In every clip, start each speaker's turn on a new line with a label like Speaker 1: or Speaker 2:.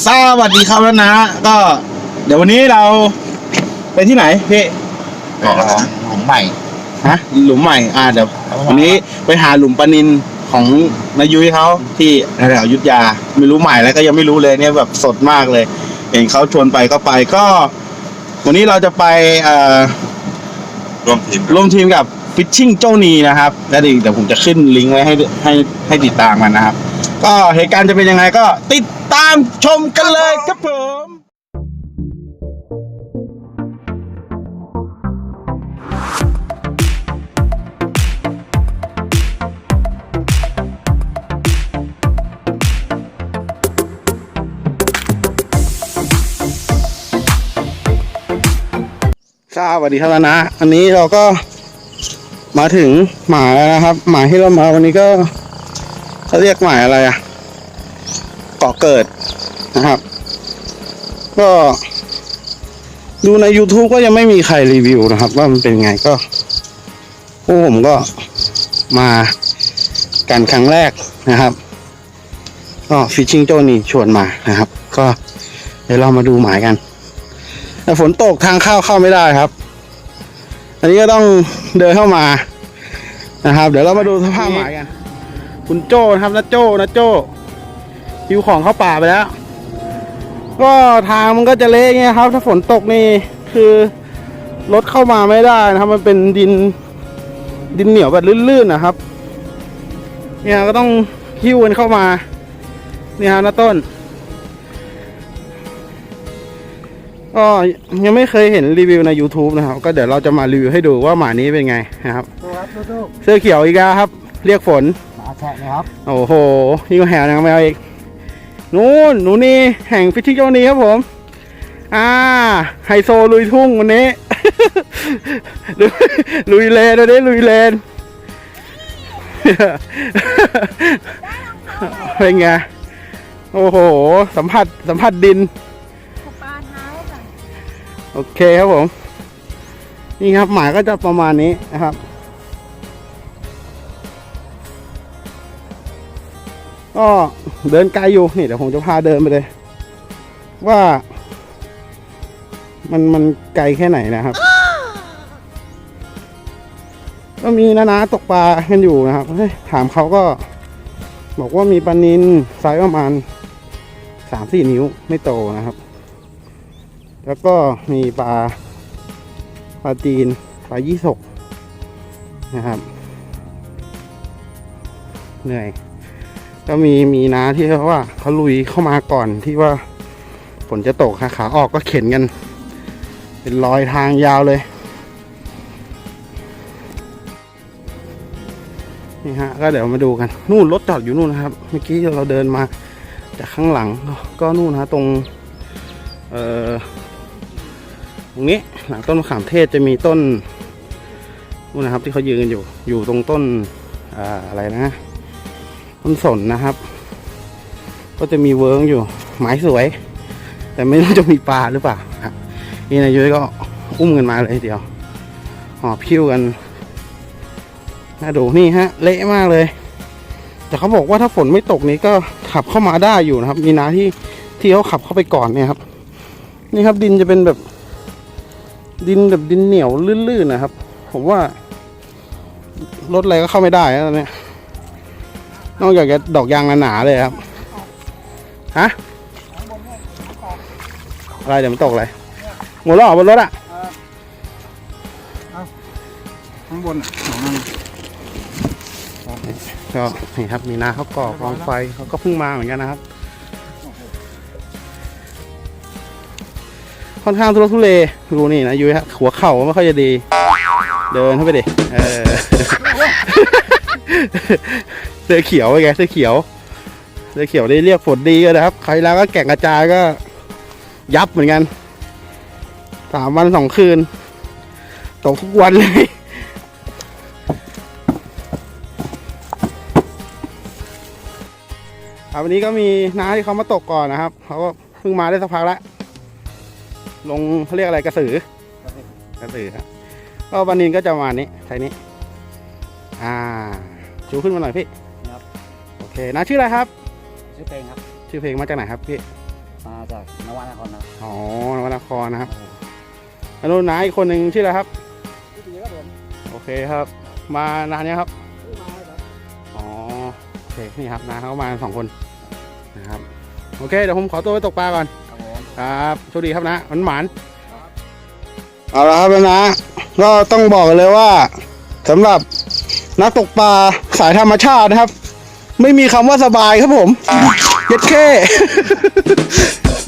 Speaker 1: สวัสดีครับแล้วนะก็เดี๋ยววันนี้เราไปที่ไหนพี่
Speaker 2: หลุมใหม่
Speaker 1: ฮะหลุมใหม่เดี๋ยววันนี้ไปหาหลุมปลานิลของนายุ้ยเขาที่แถวอยุธยาไม่รู้ใหม่แล้วก็ยังไม่รู้เลยเนี่ยแบบสดมากเลยเห็นเขาชวนไปก็ไปก็วันนี้เราจะไปร่วมทีมกับฟิชชิ่งเจ้านีนะครับแล้วเดี๋ยวผมจะขึ้นลิงก์ไว้ให้ติดตามกันนะครับก็เหตุการณ์จะเป็นยังไงก็ติดตามชมกันเลยครับผมสวัสดีครับนะอันนี้เราก็มาถึงหมายแล้วนะครับหมายที่เรามาวันนี้ก็เขาเรียกหมายอะไรเกาะเกิดนะครับก็ดูใน YouTube ก็ยังไม่มีใครรีวิวนะครับว่ามันเป็นไงก็พวกผมก็มากันครั้งแรกนะครับก็ฟิชชิ่งโจนี่ชวนมานะครับก็เดี๋ยวเรามาดูหมายกันแต่ฝนตกทางเข้าไม่ได้ครับอันนี้ก็ต้องเดินเข้ามานะครับเดี๋ยวเรามาดูสภาพหมายกันคุณโจ้นะครับนะโจ้หิวของเข้าป่าไปแล้วก็ทางมันก็จะเละเงี้ยครับถ้าฝนตกนี่คือรถเข้ามาไม่ได้นะครับมันเป็นดินเหนียวแบบลื่นๆนะครับเนี่ยก็ต้องหิ้วกันเข้ามานี่ฮะนะต้นก็ยังไม่เคยเห็นรีวิวใน YouTube นะครับก็เดี๋ยวเราจะมารีวิวให้ดูว่าหมานี้เป็นไงนะครับเสื้อเขียวอีกแล้วครับเรียกฝน
Speaker 2: มาแฉะนะครับ
Speaker 1: โอ้โหนี่ก็แหวยังไม่เอาอีกนู่นหนูนี่แห่งฟิชชิ่งโจนี่ครับผมไฮโซลุยทุ่งวันนี้ ลุยเลนวันนี้ลุยเลน เป็นไงโอ้โหสัมผัสดินโอเคครับผมนี่ครับหมายก็จะประมาณนี้นะครับก็เดินไกลอยู่นี่เดี๋ยวผมจะพาเดินไปเลยว่ามันไกลแค่ไหนนะครับก็มีนาตกปลากันอยู่นะครับถามเขาก็บอกว่ามีปลานิลไซส์ประมาณ 3-4 นิ้วไม่โตนะครับแล้วก็มีปลาจีนปลายี่สกนะครับเหนื่อยก็มีน้าที่เขาว่าเขาลุยเข้ามาก่อนที่ว่าฝนจะตกขาออกก็เข็นกันเป็นรอยทางยาวเลยนี่ฮะก็เดี๋ยวมาดูกันนู่นรถจอดอยู่นู่นนะครับเมื่อกี้เราเดินมาจากข้างหลังก็นู่นนะตรงตรงนี้หลังต้นมะขามเทศจะมีต้นนู่นนะครับที่เขายืนกันอยู่ตรงต้นอะไรนะต้นสนนะครับก็จะมีเวิร์กอยู่ไม้สวยแต่ไม่รู้จะมีปลาหรือเปล่าครับนี่นายยุ้ยก็อุ้มกันมาเลยเดียวหอบพิ้วกันน่าดูนี่ฮะเละมากเลยแต่เขาบอกว่าถ้าฝนไม่ตกนี้ก็ขับเข้ามาได้อยู่นะครับมีน้าที่เขาขับเข้าไปก่อนเนี่ยครับนี่ครับดินจะเป็นแบบดินเหนียวลื่นๆนะครับผมว่ารถอะไรก็เข้าไม่ได้แล้วเนี่ยนอกจากจะดอกยางหนาๆเลยครับฮะอะไรเดี๋ยวมันตกอะไรหมดแล้วบนรถข้างบนก็นี่ครับมีนาเขาก่อกองไฟเขาก็เพิ่งมาเหมือนกันนะครับค่อนข้างทุรทุเลดูนี่นะยุ้ยฮะหัวเข่าไม่ค่อยจะดีเดินเข้าไปดิเสื้อเขียวไงเสื้อเขียวได้เรียกฝนดีก็นะครับใครแล้วก็แก่งกระจายก็ยับเหมือนกัน3 วัน 2 คืนตกทุกวันเลยวันนี้ก็มีน้าที่เขามาตกก่อนนะครับเขาก็เพิ่งมาได้สักพักแล้วลงเขาเรียกอะไรกระสือครับก็ปลานิลก็จะประมาณนี้ไซส์นี้ชูขึ้นมาหน่อยพี่โอเคน้าชื่ออะไรครับ
Speaker 2: ชื่อเพลงครับ
Speaker 1: ชื่อเพลงมาจากไหนครับพี่
Speaker 2: มาจากนวนครนะ
Speaker 1: อ๋อนวนครนะครับแล้วนู่นน้าอีกคนหนึ่งชื่ออะไรครับ
Speaker 2: พี่ตีก็เดิน
Speaker 1: โอเคครับ มานานยังครับ
Speaker 2: มาครับ
Speaker 1: อ๋อโอเคนี่ครับน้าเขามา2 คนนะครับโอเคเดี๋ยวผมขอตัวไปตกปลาก่อน
Speaker 2: ครับผม
Speaker 1: ครับโชคดีครับนะมันหมานเอาละครับนะก็ต้องบอกเลยว่าสำหรับนักตกปลาสายธรรมชาตินะครับ ไม่มีคำว่าสบายครับผมเย็ดแค่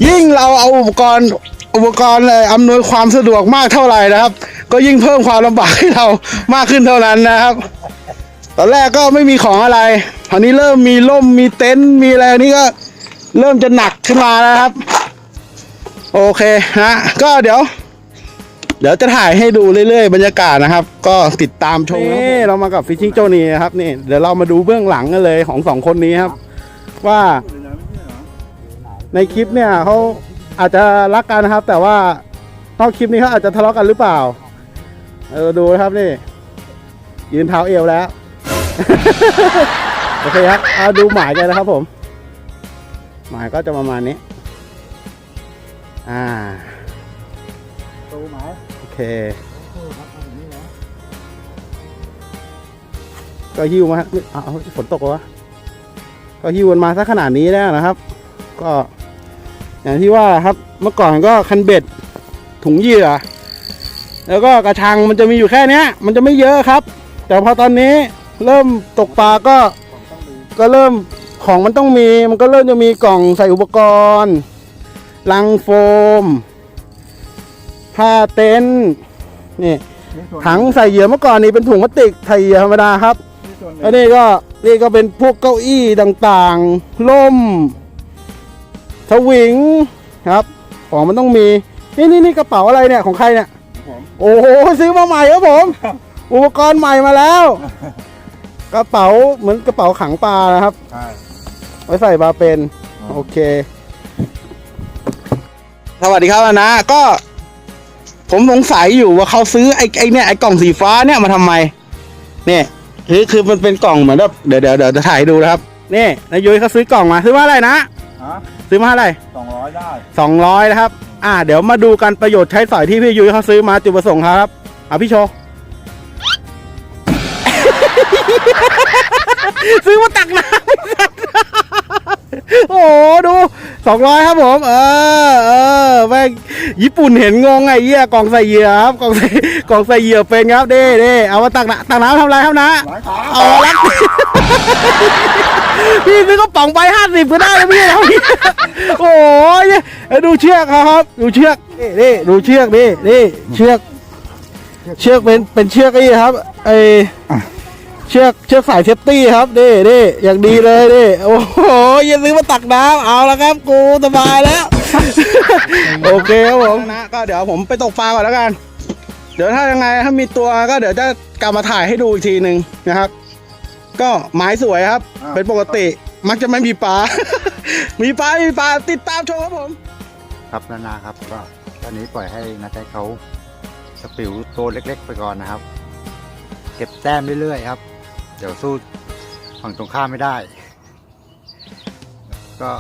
Speaker 1: ยิ่งเราเอาอุปกรณ์เลยอำนวยความสะดวกมากเท่าไหร่นะครับ ก็ยิ่งเพิ่มความลำบากให้เรามากขึ้นเท่านั้นนะครับ ตอนแรกก็ไม่มีของอะไรคราวนี้เริ่มมีร่มมีเต็นท์มีอะไรนี่ก็เริ่มจะหนักขึ้นมาแล้วครับ โอเคนะก็เดี๋ยวจะถ่ายให้ดูเรื่อยๆบรรยากาศนะครับ ก็ติดตามชมนี่เรามากับฟิชชิ่งโจนี่นะครับนี่เดี๋ยวเรามาดูเบื้องหลังกันเลยของ2 คนนี้ครับ ว่าในคลิปเนี่ยเขาอาจจะรักกันนะครับ แต่ว่านอกคลิปนี้เขาอาจจะทะเลาะกันหรือเปล่าดูนะครับนี่ยืนเท้าเอวแล้ว โอเคครับเอาดูหมายกันนะครับผมหมายก็จะประมาณนี้
Speaker 2: ตูไหม
Speaker 1: โอเค
Speaker 2: ครับมาถึงนี่แล้ว
Speaker 1: ก็หิ้วมาฝนตกวะก็หิ้วมันมาซะขนาดนี้แล้วนะครับ ก็อย่างที่ว่าครับเมื่อก่อนก็คันเบ็ดถุงเหยื่อแล้วก็กระชังมันจะมีอยู่แค่เนี้ยมันจะไม่เยอะครับ แต่พอตอนนี้เริ่มตกปลาก็เริ่มของมันต้องมีมันก็เริ่มจะมีกล่องใส่อุปกรณ์ลังโฟมผ้าเต็นท์นี่ถังใส่เหยื่อเมื่อก่อนนี่เป็นถุงพลาสติกใส่เหยื่อธรรมดาครับแล้วนี่ก็เป็นพวกเก้าอี้ต่างๆล่มสวิงครับของมันต้องมีนี่กระเป๋าอะไรเนี่ยของใครเนี่ยโอ้โหซื้อมาใหม่ครับผมอุปกรณ์ใหม่มาแล้วกระเป๋าเหมือนกระเป๋าขังปลานะครับไว้ใส่ปลาเป็นโอเคสวัสดีครับนะก็ผมสงสัยอยู่ว่าเขาซื้อไอ้เนี่ยไอ้กล่องสีฟ้าเนี่ยมาทำไมเนี่ยคือมันเป็นกล่องเหมือนแบบเดี๋ยวจะถ่ายให้ดูนะครับนี่นายยุ้ยเขาซื้อกล่องมาซื้อมาอะไรนะซื้อมาอะไร
Speaker 2: 200ได้
Speaker 1: 200นะครับเดี๋ยวมาดูกันประโยชน์ใช้สอยที่พี่ยุ้ยเขาซื้อมาจุดประสงค์ครับพี่โชว์ ซื้อมาตักน้ำโอ้ดู200ครับผมแม่งญี่ปุ่นเห็นงงไงเหี้ยกล่องใส่เหยื่อครับกล่องใส่เหยื่อเป็นครับเด้เอามาตักน้ำทำอะไรครับนะเอาลักพี่ซื้อกระป๋องไป50ก็ได้แล้วพี่แล้วพี่โอ้ยดูเชือกครับดูเชือกนี่ดูเชือกนี่เชือกเป็นเชือกนี่ครับเชือกสายเซฟตี้ครับนี่อย่างดีเลยนี่โอ้โหอย่าซื้อมาตักน้ำเอาละครับกูสบายแล้ว โอเคครับผมนะก็เดี๋ยวผมไปตกปลาก่อนแล้วกันเดี๋ยวถ้ายังไงถ้ามีตัวก็เดี๋ยวจะกลับมาถ่ายให้ดูอีกทีหนึ่งนะครับก็หมายสวยครับเป็นปกติมักจะไม่มีปลา มีปลาติดตามชมครับผม
Speaker 2: ครับนาครับก็ตอนนี้ปล่อยให้นาใจเขาสปิวตัวเล็กๆไปก่อนนะครับเก็บแต้มเรื่อยๆครับเดี๋ยวสู้ฝั่งตรงข้ามไม่ได้ก็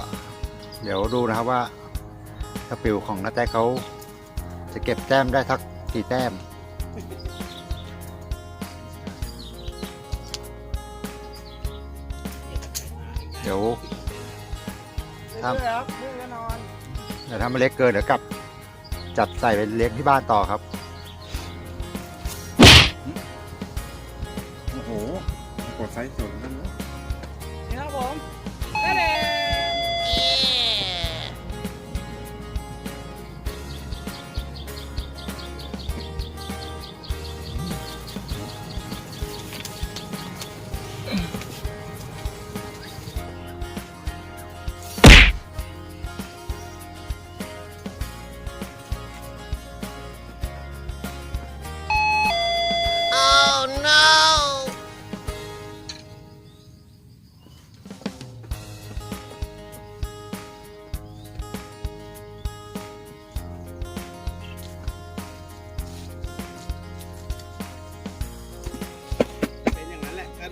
Speaker 2: เดี๋ยวดูนะครับว่าสปิวของนาใจเขาจะเก็บแต้มได้ทักกี่แต้มเดี๋ยวถ้ามันเล็กเกินเดี๋ยวกลับจัดใส่ไปเลี้ยงที่บ้านต่อครับโอ้โหกดไซส์สูงกันเลย
Speaker 1: นี่ครับผมได้เลย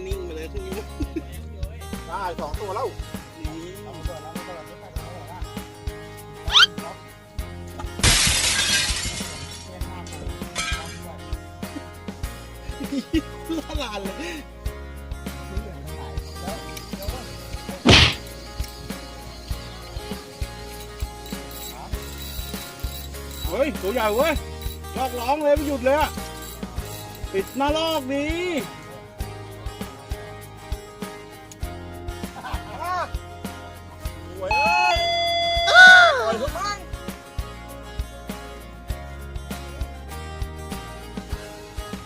Speaker 1: นิ่งไปเลยครึ่งชั่วโมงได้2 ตัวแล้ว ละลานเลยเฮ้ยตัวใหญ่เว้ยลอกร้องเลยไม่หยุดเลยอะปิดหน้าลอกดีสวยเลยปล่อยเขาบ้าง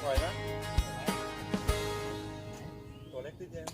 Speaker 1: ปล่อยนะตัวเล็กนิดเดียว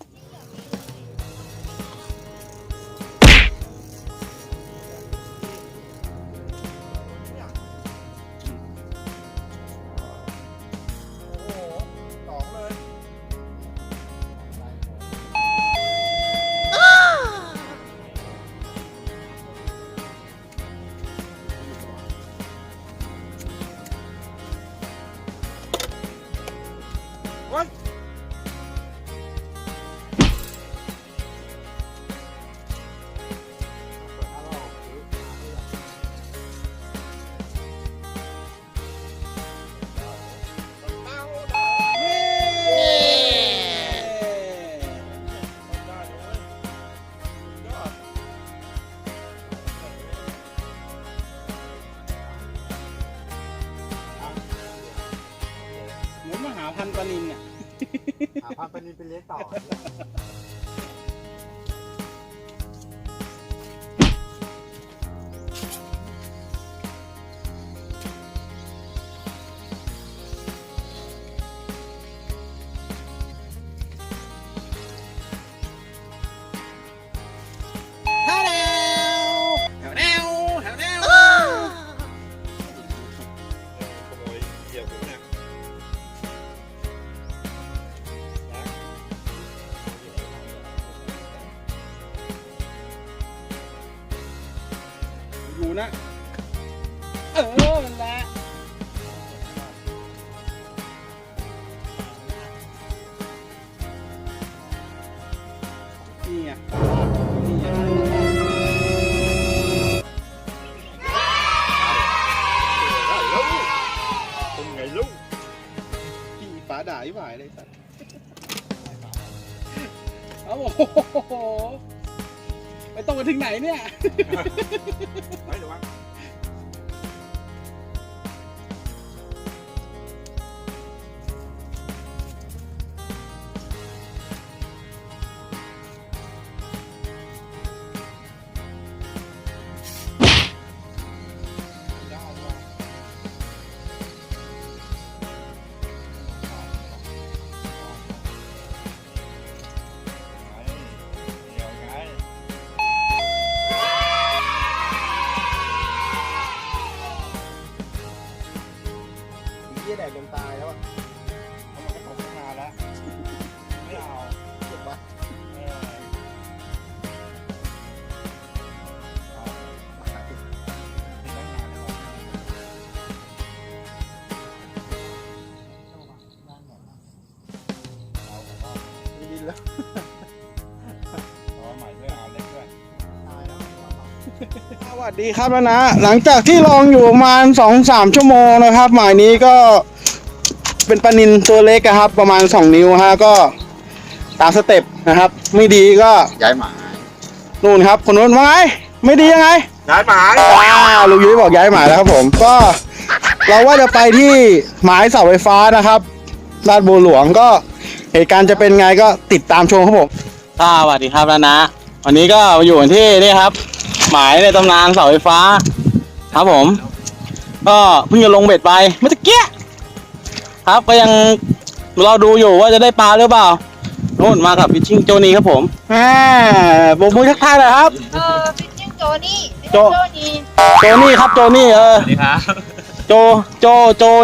Speaker 1: เหมือนมหาพันธุ์ปลานิลเนี่ย
Speaker 2: หาพันธุ์ปลานิลไปเลี้ยงต่อ
Speaker 1: อยู่นะมันแหละนี่ไงนี่ไงเป็นไงลูกพี่ฟ้าด่าอีหวายเลยสัตว์โอ้โหไปต้องมาถึงไหนเนี่ยไม่หรือวะแดดจนตายแล้วอ่ะเอามาให้ผมไม่มาแล้วไม่เอาจบปะไม่ดินแล้วใหม่ด้วยเอาเล็กด้วยสวัสดีครับแล้วนะหลังจากที่ลองอยู่ประมาณ 2-3 ชั่วโมงนะครับหมายนี้ก็เป็นปลานิลตัวเล็กครับประมาณ2 นิ้วฮะก็ตามสเต็ปนะครับไม่ดีก็
Speaker 2: ย้ายหมาย
Speaker 1: นู่นครับคนนู้นว่าไงไม่ดียังไง
Speaker 2: ย้ายหมาย
Speaker 1: ลุงยุ้ยบอกย้ายหมายแล้วครับผมก็เราว่าจะไปที่หมายเสาไฟฟ้านะครับลาดบัวหลวงก็เหตุการณ์จะเป็นไงก็ติดตามชมครับผมสวัสดีครับแล้วนะวันนี้ก็มาอยู่ที่นี่ครับหมายในตำนานเสาไฟฟ้าครับผมก็เพิ่งจะลงเบ็ดไปเมื่อกี้ครับก็ยังเราดูอยู่ว่าจะได้ปลาหรือเปล่าโน่นมากับฟิชชิ่งโจนี่ครับผมโบกมือทักทายเลยครับ
Speaker 3: ฟิชชิ่งโจนี่
Speaker 1: โจนี่ครับโจนี่
Speaker 2: สวัสดีครับ
Speaker 1: โจ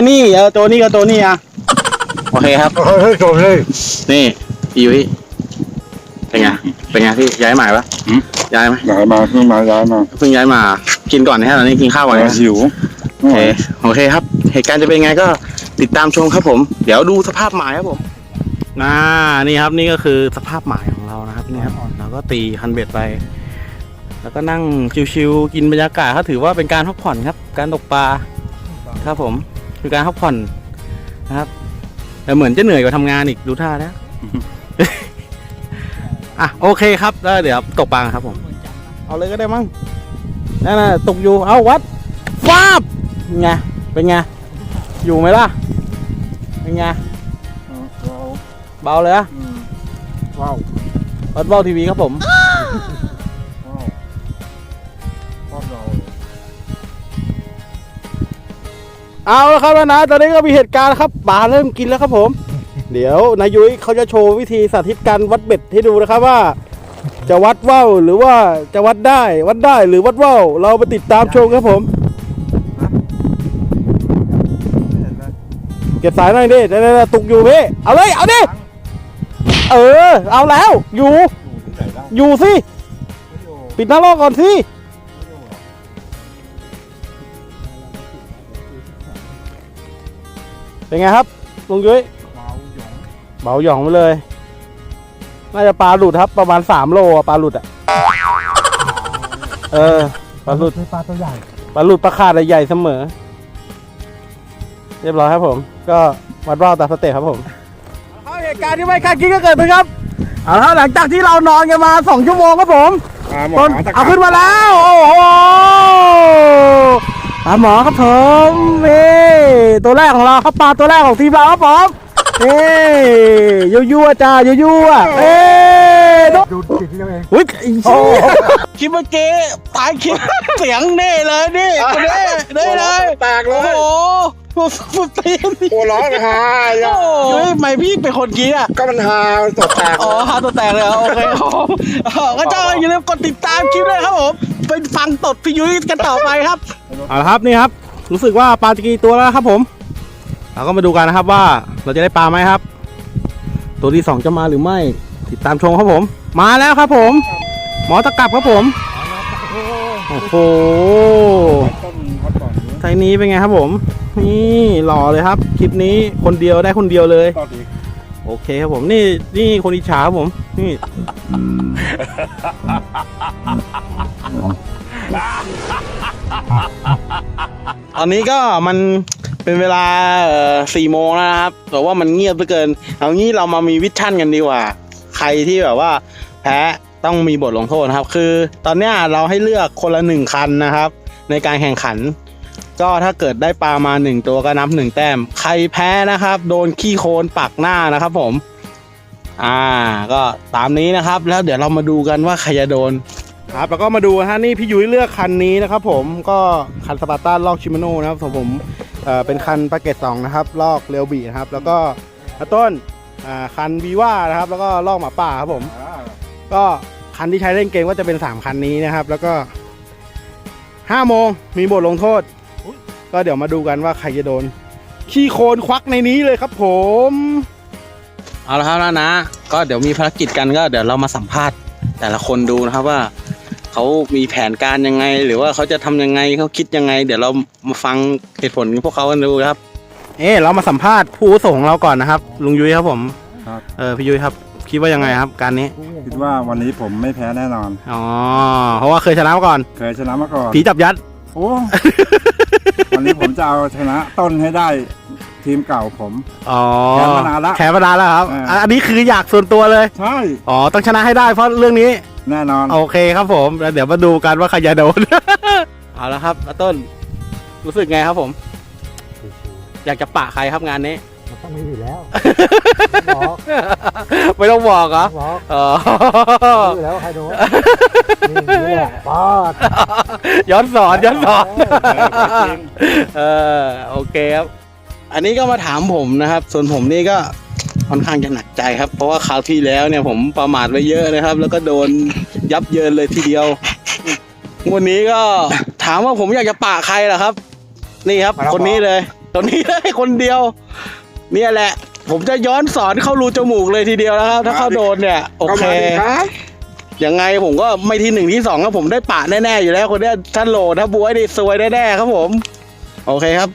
Speaker 1: นี่โจนี่ก็โจนี่อ่ะโอเคครับ
Speaker 2: เฮ้ยโจเลย
Speaker 1: นี่พี่ยุ้ยเป็นไงพี่ย้ายหมายปะย้ายไหม
Speaker 2: ย้ายมาเพิ่งย้ายมา
Speaker 1: เพิ่งย้ายมากินก่อนนะฮะตอนนี้กินข้าวก่อนนะ
Speaker 2: หิว
Speaker 1: โอเคครับเหตุการณ์จะเป็นไงก็ติดตามชมครับผมเดี๋ยวดูสภาพหมายครับผมนี่ครับนี่ก็คือสภาพหมายของเรานะครับนี่ครับเราก็ตีคันเบ็ดไป แล้วก็นั่งชิวๆกินบรรยากาศเขาถือว่าเป็นการพักผ่อนครับการตกปลาครับผมคือการพักผ่อนนะครับ แต่เหมือนจะเหนื่อยกว่าทำงานอีกดูท่าแล้ว อ่ะโอเคครับแล้วเดี๋ยวตกปลาครับผมเอาเลยก็ได้มั้งนั่นน่ะตกอยู่เอาวัดฟาบไงเป็นไงอยู่ไหมล่ะเป็นไงเบาเลยอะ
Speaker 2: ว้าว
Speaker 1: วัดเบาทีวีครับผม
Speaker 2: ว้าวว้าวเรา
Speaker 1: เอาละครับแล้วนะตอนนี้ก็มีเหตุการณ์ครับปลาเริ่มกินแล้วครับผม เดี๋ยวนายยุ้ยเขาจะโชว์วิธีสาธิตการวัดเบ็ดให้ดูนะครับว่า จะวัดว่าวหรือว่าจะวัดได้หรือวัดว่าวเราไปติดตามชมครับผม เก็บสายหน่อยดิเดี๋ยวตุกอยู่พี่เอาเลยเอาดิเอาแล้วอยู่สิปิดหน้าลอกก่อนสิเป็นไงครับลุงยุ้ยเบาหย่องไปเลยน่าจะปลาหลุดครับประมาณ3 โลปลาหลุดปลาหลุด
Speaker 2: ปลาตัวใหญ่
Speaker 1: ปลาหลุดปลาขาดใหญ่เสมอเรียบร้อยครับผมก็วัดว่าวตามสเต็ปครับผมเหตุการณ์ที่ไม่คาดคิดก็เกิดขึ้นครับเอาละหลังจากที่เรานอนกันมา2 ชั่วโมงครับผมต้นเอาขึ้นมาแล้วโอ้โหปลาหมอครับผมตัวแรกของเราครับปลาตัวแรกของทีมเราครับผมยั่วจ้ายั่ว
Speaker 2: ดูติดเรื่องเอง
Speaker 1: อุ้ยคลิปเมื่อกี้ตายคลิปเสียงเน่เลยนี่คนนี้ได้เลยแตกเลยโอ้โหฟุตตีน
Speaker 2: โอ้ร้อนฮา
Speaker 1: โอ้ยไม่พี่เป็นคนกี้อ่ะ
Speaker 2: ก็มันฮาตกแตก
Speaker 1: อ๋อฮาตัวแตกเลยโอเคครับผมก็เจ้าอย่าลืมกดติดตามคลิปด้วยครับผมไปฟังตดพี่ยุ้ยกันต่อไปครับเอาละครับนี่ครับรู้สึกว่าปลาจะกี่ตัวแล้วครับผมเราก็มาดูกันนะครับว่าเราจะได้ปลาไหมครับ ตัวที่2จะมาหรือไม่ติดตามชมครับผมมาแล้วครับผมหมอตะกรับครับผมโอ้โหไทยนี้เป็นไงครับผมนี่หล่อเลยครับคลิปนี้คนเดียวได้คนเดียวเลยโอเคครับผมนี่คนอิจฉาครับผมนี่ ตอนนี้ก็มันเป็นเวลา4 โมงแล้วนะครับแต่ว่ามันเงียบเหลือเกินเอางี้เรามามีวิชั่นกันดีกว่าใครที่แบบว่าแพ้ต้องมีบทลงโทษนะครับคือตอนเนี้ยเราให้เลือกคนละ1 คันนะครับในการแข่งขันก็ถ้าเกิดได้ปลามา1 ตัวก็นับ1 แต้มใครแพ้นะครับโดนขี้โคลนปักหน้านะครับผมก็ตามนี้นะครับแล้วเดี๋ยวเรามาดูกันว่าใครจะโดนครับแล้วก็มาดูฮะนี่พี่ยุ้ยเลือกคันนี้นะครับผมก็คันสปาร์ต้าลอกชิมาโน่นะครับของผมเป็นคันปาเกต2นะครับลอกเรียวบีนะครับแล้วก็ต้นคันวีว่านะครับแล้วก็ลอกหมาป่าครับผมก็คันที่ใช้เล่นเกมก็จะเป็น3 คันนี้นะครับแล้วก็5 โมงมีบทลงโทษก็เดี๋ยวมาดูกันว่าใครจะโดนขี้โคลนควักในนี้เลยครับผมเอาละครับนะก็เดี๋ยวมีภารกิจกันก็เดี๋ยวเรามาสัมภาษณ์แต่ละคนดูนะครับว่าเขามีแผนการยังไงหรือว่าเขาจะทำยังไงเขาคิดยังไงเดี๋ยวเรามาฟังเหตุผลพวกเขากันดูครับเรามาสัมภาษณ์ผู้อาวุโสของเราก่อนนะครับลุงยุ้ยครับผม
Speaker 2: ครับ
Speaker 1: พี่ยุ้ยครับคิดว่ายังไงครับการนี้
Speaker 2: คิดว่าวันนี้ผมไม่แพ้แน่นอน
Speaker 1: อ๋อเพราะว่าเคยชนะมาก่อนผีจับยัด
Speaker 2: โอ้วันนี้ผมจะเอาชนะต้นให้ได้ทีมเก่าผมแพ้มานานแล้ว
Speaker 1: ครับอันนี้คืออยากส่วนตัวเลย
Speaker 2: ใช่
Speaker 1: ต้องชนะให้ได้เพราะเรื่องนี้
Speaker 2: แน่นอน
Speaker 1: โอเคครับผมแล้วเดี๋ยวมาดูกันว่าใครจะโดน เอาละครับต้นรู้สึกไงครับผมอยากจะปะใครครับงานนี้
Speaker 2: มันต้องมีอยู่แล้ว
Speaker 1: ไม่ต้องบอกเหรอ
Speaker 2: รู้แล้วใครโดน
Speaker 1: นี่แหละปอดย้อนสอนโอเคครับอันนี้ก็มาถามผมนะครับส่วนผมนี่ก็ค่อนข้างจะหนักใจครับเพราะว่าคราวที่แล้วเนี่ยผมประมาทไว้เยอะนะครับแล้วก็โดนยับเยินเลยทีเดียววันนี้ก็ถามว่าผมอยากจะปะใครล่ะครับนี่ครับคนนี้เลยคนนี้เลยคนเดียวเนี่ยแหละผมจะย้อนสอนเข้ารูจมูกเลยทีเดียวแล้วครับถ้าเขาโดนเนี่ยโอเคยังไงผมก็ไม่ที่1ที่2ครับผมได้ปะแน่ๆอยู่แล้วคนนี้ท่านโหลถ้าบวยนี่ซวยแน่ๆครับผมโอเคครับ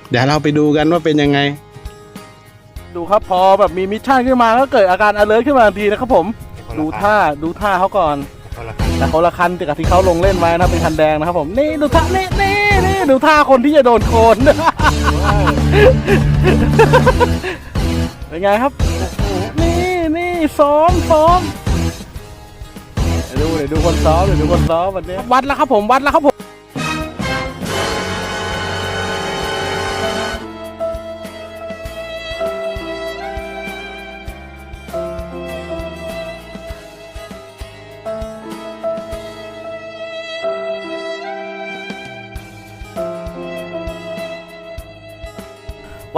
Speaker 1: เดี๋ยวเราไปดูกันว่าเป็นยังไงดูครับพอแบบมีมิชชั่นขึ้นมาก็เกิดอาการ alert ขึ้นมาทันทีนะครับผมดูท่าเขาก่อนแต่คนละคันกับที่เขาลงเล่นไว้นะเป็นคันแดงนะครับผมนี่ดูท่านี่ดูท่าคนที่จะโดนโคลน
Speaker 3: เป็นไงครับนี่ซ้อมเดี๋ยวดูคนซ้อมวันนี้วัดแล้วครับผมวั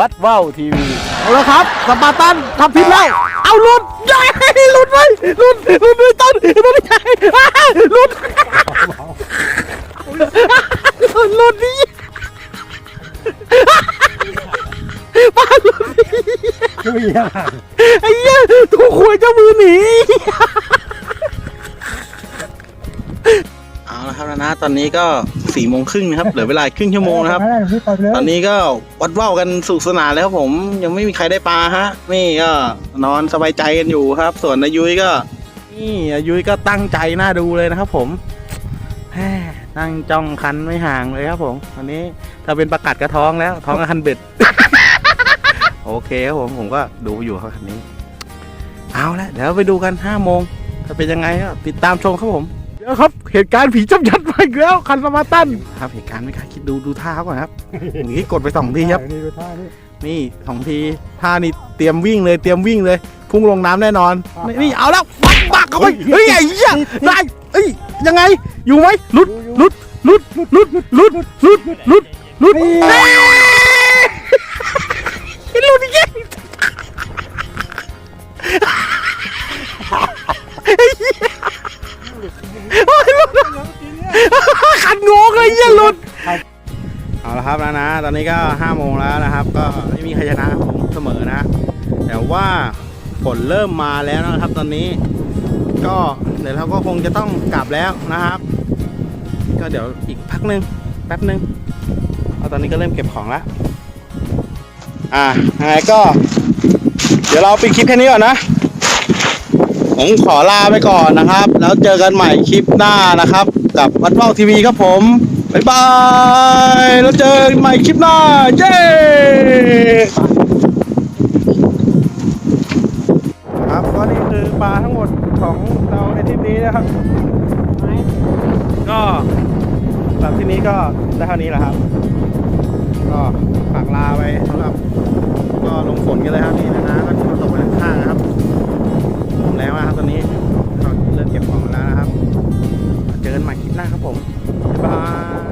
Speaker 3: ดว่าวทีวีเอาละครับสปาร์ตันทำผิดแล้วเอาหลุดใหญ่หลุดไปหลุดต้นใหญ่หลุดนี่ป้าหลุดนี่ไอ้เหี้ยถูกขวยเจ้ามือหนี
Speaker 1: เอาละครับนะตอนนี้ก็4:30นะครับเหลือเวลาครึ่งชั่วโมงนะครับตอนนี้ก็วัดว่าวกันสนุกสนานแล้วครับผมยังไม่มีใครได้ปลาฮะนี่ก็นอนสบายใจกันอยู่ครับ ส่วนอายุ้ยก็นี่อายุ้ยก็ตั้งใจน่าดูเลยนะครับผมนั่งจ้องคันไม่ห่างเลยครับผมอันนี้ถ้าเป็นประกัดกระท้องแล้วท้องกับคันเบ็ด โอเคครับผมก็ดูอยู่ครับคันนี้เอาละเดี๋ยวไปดูกัน5 โมงถ้าเป็นยังไงก็ติดตามชมครับผมเดี๋ยวครับเหตุการณ์ผีจับยัดมาอีกแล้วคันสมาร์ตันครับเหตุการณ์ไม่คาดคิดดูท่าก่อนครับอย่างนี้กดไป2 ทีครับนี่2 ทีท่านี่เตรียมวิ่งเลยพุ่งลงน้ำแน่นอนนี่เอาแล้วปักเข้าไปเฮ้ยไอ้เหี้ยได้เอ้ยยังไงอยู่ไหมหลุดหลุดอีกขันงงเลยเหี้ยหลุดเอาละครับนะตอนนี้ก็5 โมงแล้วนะครับก็ไม่มีใครชนะครับผมเสมอนะแต่ว่าฝนเริ่มมาแล้วนะครับตอนนี้ก็เดี๋ยวเราก็คงจะต้องกลับแล้วนะครับก็เดี๋ยวอีกแป๊บนึงตอนนี้ก็เริ่มเก็บของแล้วยังไงก็เดี๋ยวเราปิดคลิปแค่นี้ก่อนนะผมขอลาไปก่อนนะครับแล้วเจอกันใหม่คลิปหน้านะครับกับวัดว่าวทีวีครับผมบ๊ายบายแล้วเจอกันใหม่คลิปหน้าเย้ครับก็นี่คือปลาทั้งหมดของเราในทริปนี้นะครับก็สำหรับที่นี้ก็ได้เท่านี้แหละครับก็ฝากลาไปสำหรับก็ลงฝนกันเลยครับนี่นะก็มาตกไปข้างๆนะครับแล้วนะครับตอนนี้เราเริ่มเก็บของแล้วนะครับเจอกันใหม่คลิปหน้าครับผมบ๊ายบาย